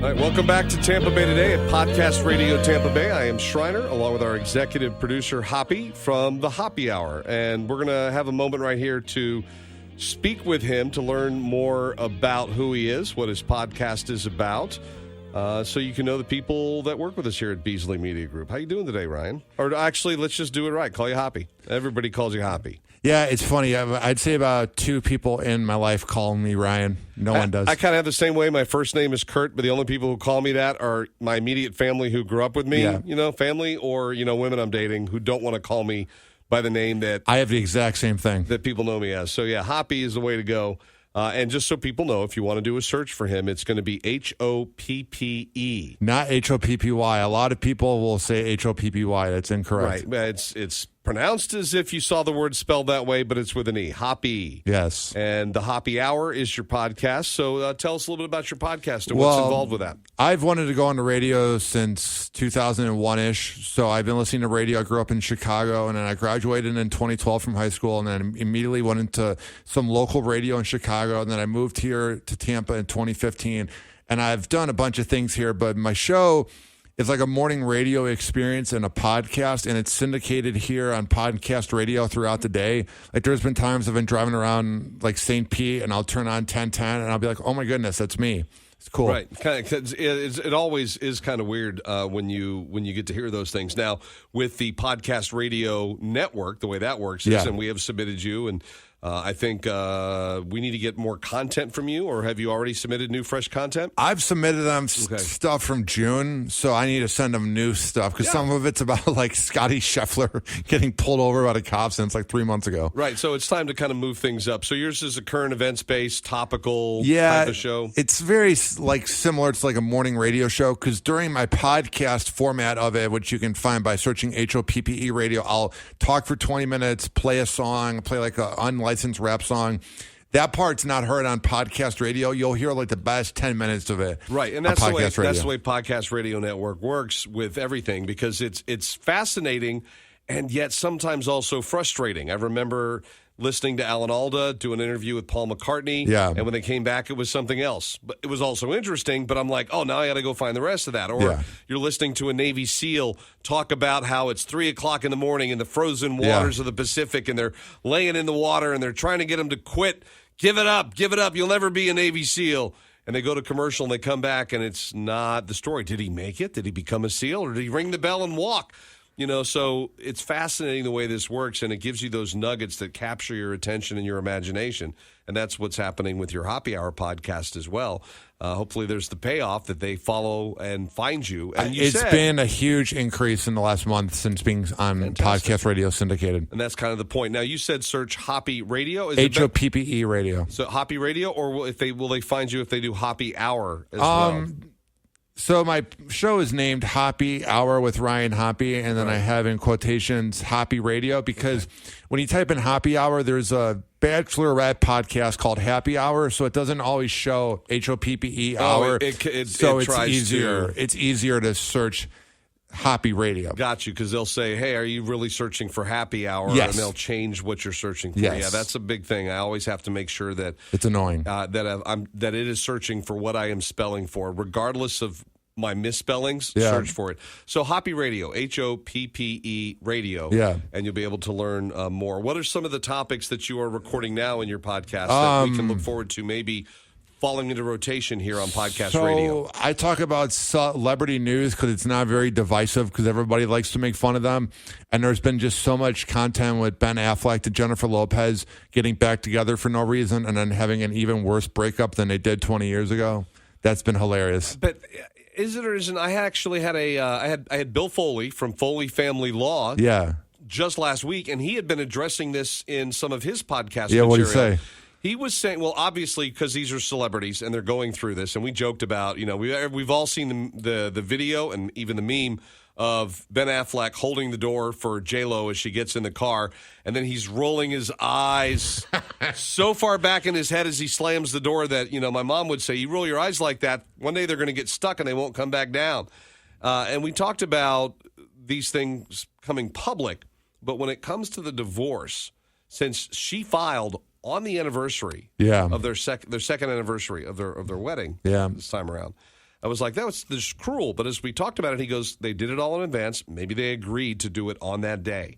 All right, welcome back to Tampa Bay Today at Podcast Radio Tampa Bay. I am Schreiner, along with our executive producer, Hoppe, from the Hoppe Hour. And we're going to have a moment right here to speak with him to learn more about who he is, what his podcast is about, so you can know the people that work with us here at Beasley Media Group. How you doing today, Ryan? Or actually, let's just do it right. Call you Hoppe. Everybody calls you Hoppe. Yeah, it's funny. I'd say about 2 people in my life call me Ryan. No one does. I kind of have the same way. My first name is Kurt, but the only people who call me that are my immediate family who grew up with me, family, or, women I'm dating who don't want to call me by the name that I have the exact same thing that people know me as. So, yeah, Hoppe is the way to go. And just so people know, if you want to do a search for him, it's going to be Hoppe. Not Hoppy. A lot of people will say Hoppy. That's incorrect. Right. It's pronounced as if you saw the word spelled that way, but it's with an E. Hoppe. Yes. And the Hoppe Hour is your podcast. So tell us a little bit about your podcast and what's involved with that. I've wanted to go on the radio since 2001-ish. So I've been listening to radio. I grew up in Chicago, and then I graduated in 2012 from high school, and then immediately went into some local radio in Chicago, and then I moved here to Tampa in 2015. And I've done a bunch of things here, but my show is like a morning radio experience and a podcast, and it's syndicated here on podcast radio throughout the day. Like, there's been times I've been driving around like St. Pete, and I'll turn on 1010, and I'll be like, oh my goodness, that's me. It's cool. Right. It always is kind of weird when you get to hear those things. Now, with the podcast radio network, the way that works is, and we have submitted you, and I think we need to get more content from you, or have you already submitted new, fresh content? I've submitted them stuff from June, so I need to send them new stuff, because some of it's about like Scotty Scheffler getting pulled over by the cops, and it's like 3 months ago. Right, so it's time to kind of move things up. So yours is a current events-based, topical type of show? It's very like similar to like a morning radio show, because during my podcast format of it, which you can find by searching HOPPE radio, I'll talk for 20 minutes, play a song, play like a unlicensed rap song. That part's not heard on podcast radio. You'll hear like the best 10 minutes of it. Right, and that's the way Podcast Radio Network works with everything, because it's fascinating and yet sometimes also frustrating. I remember listening to Alan Alda do an interview with Paul McCartney, and when they came back, it was something else. But it was also interesting, but I'm like, oh, now I got to go find the rest of that. Or you're listening to a Navy SEAL talk about how it's 3 o'clock in the morning in the frozen waters of the Pacific, and they're laying in the water, and they're trying to get them to quit. Give it up. You'll never be a Navy SEAL. And they go to commercial, and they come back, and it's not the story. Did he make it? Did he become a SEAL? Or did he ring the bell and walk? So it's fascinating the way this works, and it gives you those nuggets that capture your attention and your imagination. And that's what's happening with your Hoppe Hour podcast as well. Hopefully there's the payoff that they follow and find you. And it's been a huge increase in the last month since being on podcast radio syndicated. And that's kind of the point. Now, you said search Hoppe Radio. Hoppe radio. So Hoppe Radio, or will they find you if they do Hoppe Hour as well? So my show is named Hoppe Hour with Ryan Hoppe, and then I have in quotations Hoppe Radio, because when you type in Hoppe Hour, there's a Bachelorette podcast called Happy Hour, so it doesn't always show HOPPE Hour. So it's easier. It's easier to search Hoppe Radio. Got you, because they'll say, hey, are you really searching for Happy Hour? Yes. And they'll change what you're searching for. Yes. Yeah, that's a big thing. I always have to make sure that it's annoying that it is searching for what I am spelling for, regardless of my misspellings. Search for it. So Hoppe Radio, HOPPE Radio, and you'll be able to learn more. What are some of the topics that you are recording now in your podcast that we can look forward to maybe falling into rotation here on podcast radio? I talk about celebrity news because it's not very divisive, because everybody likes to make fun of them. And there's been just so much content with Ben Affleck and Jennifer Lopez getting back together for no reason, and then having an even worse breakup than they did 20 years ago. That's been hilarious. But is it or isn't? I actually had I had Bill Foley from Foley Family Law. Just last week, and he had been addressing this in some of his podcast material. What did he say? He was saying, well, obviously, because these are celebrities and they're going through this, and we joked about, we've all seen the video and even the meme of Ben Affleck holding the door for J-Lo as she gets in the car, and then he's rolling his eyes so far back in his head as he slams the door that, my mom would say, you roll your eyes like that, one day they're going to get stuck and they won't come back down. And we talked about these things coming public, but when it comes to the divorce, since she filed on the anniversary of their second anniversary of their wedding this time around, I was like, that was just cruel. But as we talked about it, he goes, they did it all in advance. Maybe they agreed to do it on that day.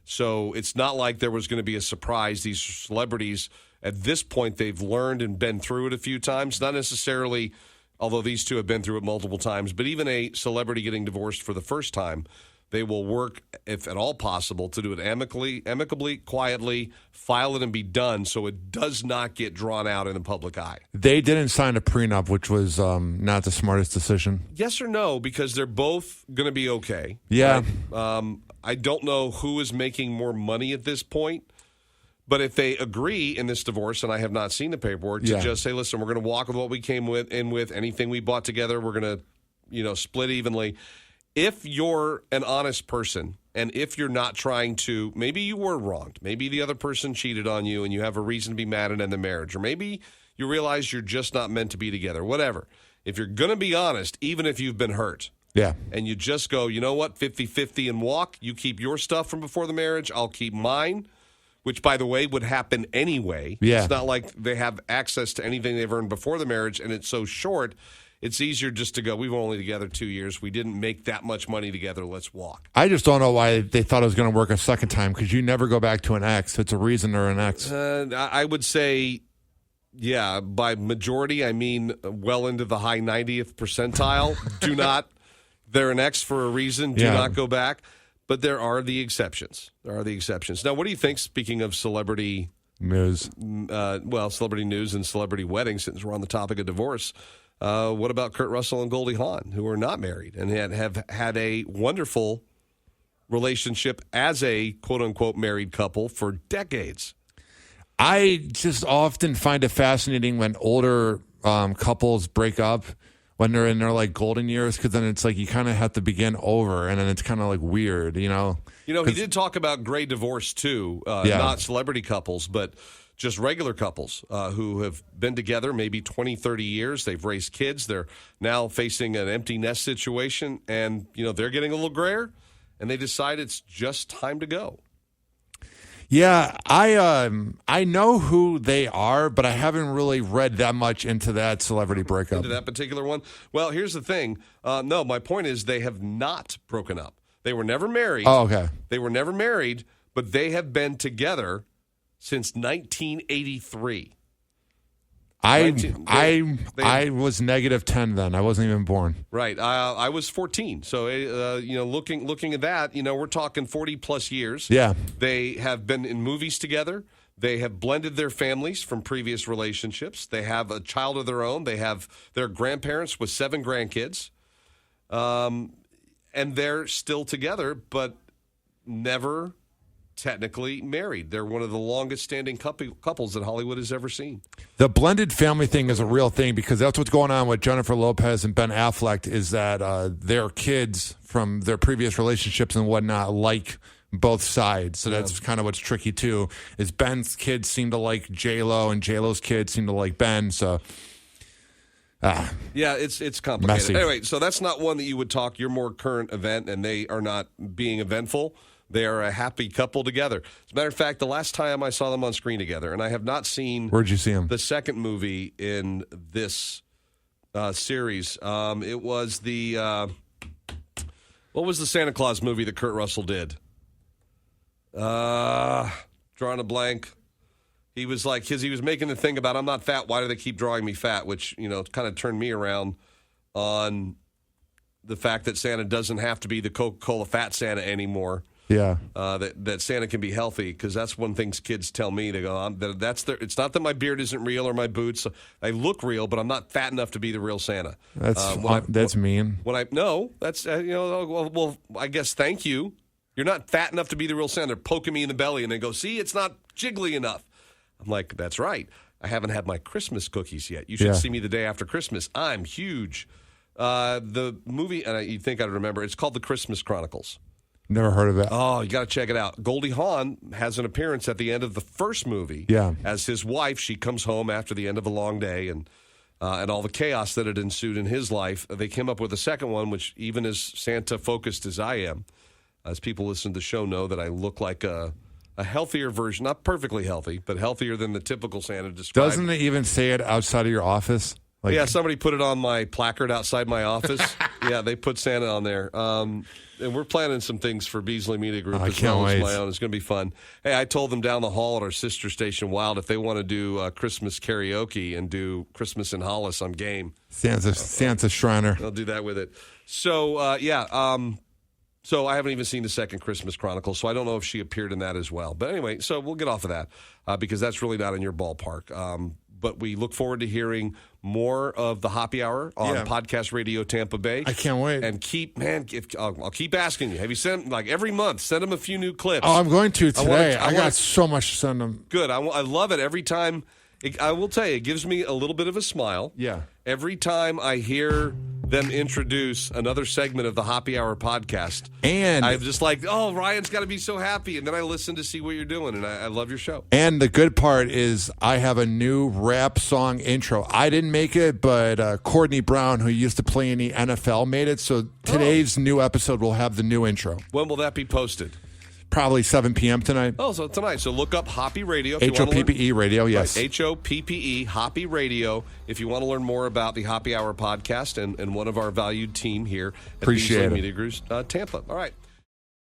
So it's not like there was going to be a surprise. These celebrities, at this point, they've learned and been through it a few times. Not necessarily, although these two have been through it multiple times, but even a celebrity getting divorced for the first time, they will work, if at all possible, to do it amicably, quietly, file it and be done so it does not get drawn out in the public eye. They didn't sign a prenup, which was not the smartest decision. Yes or no, because they're both going to be okay. Yeah. Right? I don't know who is making more money at this point, but if they agree in this divorce, and I have not seen the paperwork, to just say, listen, we're going to walk with what we came in with, anything we bought together, we're going to, split evenly. If you're an honest person and if you're not trying to, maybe you were wronged, maybe the other person cheated on you and you have a reason to be mad and end the marriage, or maybe you realize you're just not meant to be together, whatever. If you're going to be honest, even if you've been hurt, and you just go, you know what, 50-50 and walk, you keep your stuff from before the marriage, I'll keep mine, which, by the way, would happen anyway. Yeah. It's not like they have access to anything they've earned before the marriage, and it's so short. It's easier just to go, we were only together 2 years. We didn't make that much money together. Let's walk. I just don't know why they thought it was going to work a second time, because you never go back to an ex. It's a reason they're an ex. I would say, yeah, by majority, I mean well into the high 90th percentile. They're an ex for a reason. Do not go back. But there are the exceptions. Now, what do you think, speaking of celebrity news? Celebrity news and celebrity weddings, since we're on the topic of divorce. What about Kurt Russell and Goldie Hawn, who are not married and have had a wonderful relationship as a quote-unquote married couple for decades? I just often find it fascinating when older couples break up when they're in their like golden years, because then it's like you kind of have to begin over, and then it's kind of like weird, he did talk about gray divorce too, not celebrity couples, but just regular couples who have been together maybe 20, 30 years. They've raised kids. They're now facing an empty nest situation, and they're getting a little grayer, and they decide it's just time to go. Yeah, I know who they are, but I haven't really read that much into that celebrity breakup. Into that particular one? Well, here's the thing. No, my point is they have not broken up. They were never married. Oh, okay. They were never married, but they have been together since 1983. I was -10 then. I wasn't even born. Right. I was 14. So, looking at that, we're talking 40 plus years. Yeah. They have been in movies together. They have blended their families from previous relationships. They have a child of their own. They have their grandparents with 7 grandkids. And they're still together, but never technically married. They're one of the longest standing couples that Hollywood has ever seen. The blended family thing is a real thing, because that's what's going on with Jennifer Lopez and Ben Affleck, is that their kids from their previous relationships and whatnot like both sides. So that's kind of what's tricky too, is Ben's kids seem to like J-Lo and J-Lo's kids seem to like Ben. So yeah, it's complicated. Messy. Anyway, so that's not one that you would talk your more current event, and they are not being eventful. They are a happy couple together. As a matter of fact, the last time I saw them on screen together, and I have not seen Where'd you see them? The second movie in this series. It was the what was the Santa Claus movie that Kurt Russell did? Drawing a blank. He was like, he was making the thing about, I'm not fat, why do they keep drawing me fat? Which, kind of turned me around on the fact that Santa doesn't have to be the Coca-Cola fat Santa anymore. Yeah. That Santa can be healthy, because that's one thing kids tell me. They go, it's not that my beard isn't real or my boots. I look real, but I'm not fat enough to be the real Santa. That's mean. That's well, I guess thank you. You're not fat enough to be the real Santa. They're poking me in the belly and they go, see, it's not jiggly enough. I'm like, that's right. I haven't had my Christmas cookies yet. You should see me the day after Christmas. I'm huge. The movie, and you'd think I'd remember, it's called The Christmas Chronicles. Never heard of it. Oh, you got to check it out. Goldie Hawn has an appearance at the end of the first movie. Yeah. As his wife, she comes home after the end of a long day and all the chaos that had ensued in his life. They came up with a second one, which even as Santa-focused as I am, as people listen to the show know that I look like a healthier version, not perfectly healthy, but healthier than the typical Santa described. Doesn't it even say it outside of your office? Like, yeah, somebody put it on my placard outside my office. Yeah, they put Santa on there. And we're planning some things for Beasley Media Group as well as my own. It's going to be fun. Hey, I told them down the hall at our sister station, Wild, if they want to do Christmas karaoke and do Christmas in Hollis, I'm game. Santa Shriner. I'll do that with it. So, so I haven't even seen the second Christmas Chronicle, so I don't know if she appeared in that as well. But anyway, so we'll get off of that because that's really not in your ballpark. But we look forward to hearing more of the Hoppe Hour on Podcast Radio Tampa Bay. I can't wait. And I'll keep asking you. Have you sent, like every month, send them a few new clips? Oh, I'm going to today. I got so much to send them. Good. I love it every time. I will tell you, it gives me a little bit of a smile. Yeah. Every time I hear them introduce another segment of the Hoppe Hour podcast. And I'm just like, oh, Ryan's got to be so happy. And then I listen to see what you're doing, and I love your show. And the good part is I have a new rap song intro. I didn't make it, but Courtney Brown, who used to play in the NFL, made it. So today's new episode will have the new intro. When will that be posted? Probably 7 p.m. tonight. Oh, so tonight. So look up Hoppe Radio. Hoppe Radio, yes. Right. Hoppe, Hoppe Radio. If you want to learn more about the Hoppe Hour podcast and one of our valued team here at Appreciate Beasley it. Media Group, Tampa. All right.